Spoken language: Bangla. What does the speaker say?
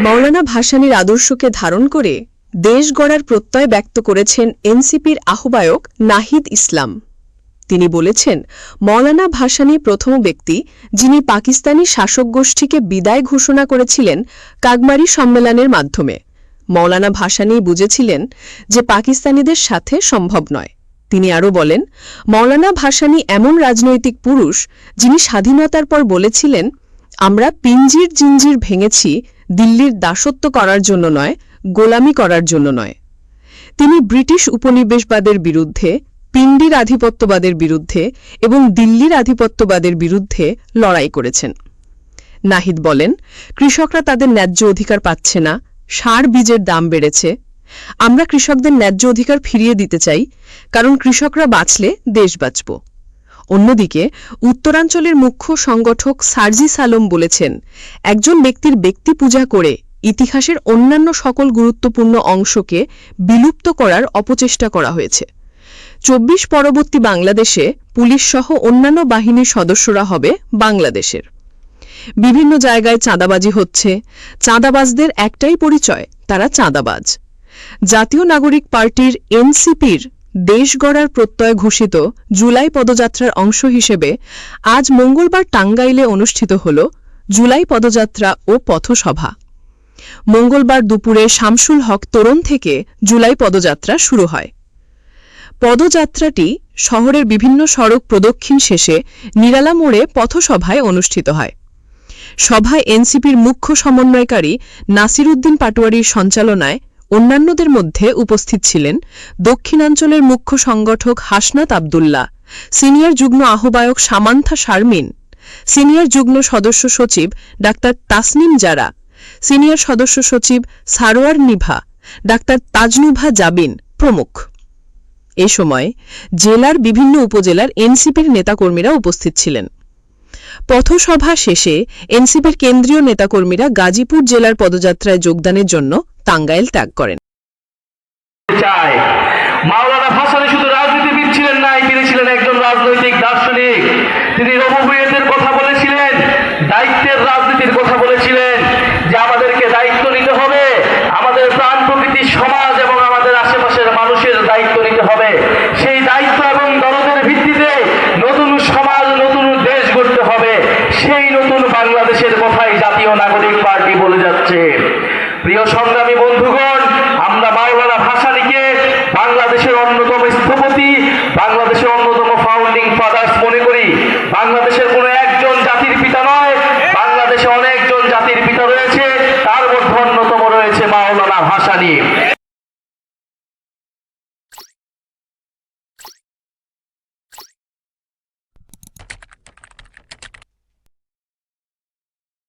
মাওলানা ভাসানীর আদর্শকে ধারণ করে দেশ গড়ার প্রত্যয় ব্যক্ত করেছেন এনসিপির আহ্বায়ক নাহিদ ইসলাম। তিনি বলেছেন, মাওলানা ভাসানী প্রথম ব্যক্তি যিনি পাকিস্তানি শাসক গোষ্ঠীকে বিদায় ঘোষণা করেছিলেন কাগমারি সম্মেলনের মাধ্যমে। মাওলানা ভাসানী বুঝেছিলেন যে পাকিস্তানিদের সাথে সম্ভব নয়। তিনি আরও বলেন, মাওলানা ভাসানী এমন রাজনৈতিক পুরুষ যিনি স্বাধীনতার পর বলেছিলেন, আমরা পিঞ্জির জিঞ্জির ভেঙেছি দিল্লির দাসত্ব করার জন্য নয়, গোলামি করার জন্য নয়। তিনি ব্রিটিশ উপনিবেশবাদের বিরুদ্ধে, পিন্ডির আধিপত্যবাদের বিরুদ্ধে এবং দিল্লির আধিপত্যবাদের বিরুদ্ধে লড়াই করেছেন। নাহিদ বলেন, কৃষকরা তাদের ন্যায্য অধিকার পাচ্ছে না, সার বীজের দাম বেড়েছে। আমরা কৃষকদের ন্যায্য অধিকার ফিরিয়ে দিতে চাই, কারণ কৃষকরা বাঁচলে দেশ বাঁচব। অন্যদিকে উত্তরাঞ্চলের মুখ্য সংগঠক সার্জিস আলম বলেছেন, একজন ব্যক্তির ব্যক্তি পূজা করে ইতিহাসের অন্যান্য সকল গুরুত্বপূর্ণ অংশকে বিলুপ্ত করার অপচেষ্টা করা হয়েছে। ২৪ পরবর্তী বাংলাদেশে পুলিশ সহ অন্যান্য বাহিনীর সদস্যরা হবে বাংলাদেশের। বিভিন্ন জায়গায় চাঁদাবাজি হচ্ছে। চাঁদাবাজদের একটাই পরিচয়, তারা চাঁদাবাজ। জাতীয় নাগরিক পার্টির এনসিপির দেশ গড়ার প্রত্যয় ঘোষিত জুলাই পদযাত্রার অংশ হিসেবে আজ মঙ্গলবার টাঙ্গাইলে অনুষ্ঠিত হল জুলাই পদযাত্রা ও পথসভা। মঙ্গলবার দুপুরে শামসুল হক তোরণ থেকে জুলাই পদযাত্রা শুরু হয়। পদযাত্রাটি শহরের বিভিন্ন সড়ক প্রদক্ষিণ শেষে নিরালা মোড়ে পথসভায় অনুষ্ঠিত হয়। সভায় এনসিপির মুখ্য সমন্বয়কারী নাসির উদ্দিন পাটোয়ারির সঞ্চালনায় অন্যান্যদের মধ্যে উপস্থিত ছিলেন দক্ষিণাঞ্চলের মুখ্য সংগঠক হাসনাত আবদুল্লাহ, সিনিয়র যুগ্ম আহ্বায়ক সামান্থা শারমিন, সিনিয়র যুগ্ম সদস্য সচিব ডাক্তার তাসনিম জারা, সিনিয়র সদস্য সচিব সারোয়ার নিভা, ডাক্তার তাজনুভা জাবিন প্রমুখ। এ সময় জেলার বিভিন্ন উপজেলার এনসিপির নেতাকর্মীরা উপস্থিত ছিলেন। পথসভা শেষে এনসিপির কেন্দ্রীয় নেতাকর্মীরা গাজীপুর জেলার পদযাত্রায় যোগদানের জন্য টাঙ্গাইল ত্যাগ করেন। মাওলানা ভাসানী শুধু রাজনীতিবিদ ছিলেন না, তিনি ছিলেন একজন রাজনৈতিক দার্শনিক। তিনি রবুবিয়তের কথা বলেছিলেন, দায়িত্বের রাজনীতির কথা বলেছিলেন, যে আমাদেরকে দায়িত্ব নিতে হবে, আমাদের প্রাণ প্রকৃতির সমাজ এবং আমাদের আশেপাশের মানুষের দায়িত্ব নিতে হবে। সেই দায়িত্ব এবং দরদের ভিত্তিতে নতুন সমাজ, নতুন দেশ গড়তে হবে। সেই নতুন বাংলাদেশের কথাই জাতীয় নাগরিক পার্টি বলে যাচ্ছে। প্রিয় সংগ্রামী বন্ধুগণ, আমরা মাওলানা ভাসানীকে বাংলাদেশের অন্যতম স্থপতি, বাংলাদেশের অন্যতম ফাউন্ডিং ফাদার্স মনে করি। বাংলাদেশের কোনো একজন জাতির পিতা নয়, বাংলাদেশে অনেকজন জাতির পিতা রয়েছে, তার মধ্যে অন্যতম রয়েছে মাওলানা ভাসানী।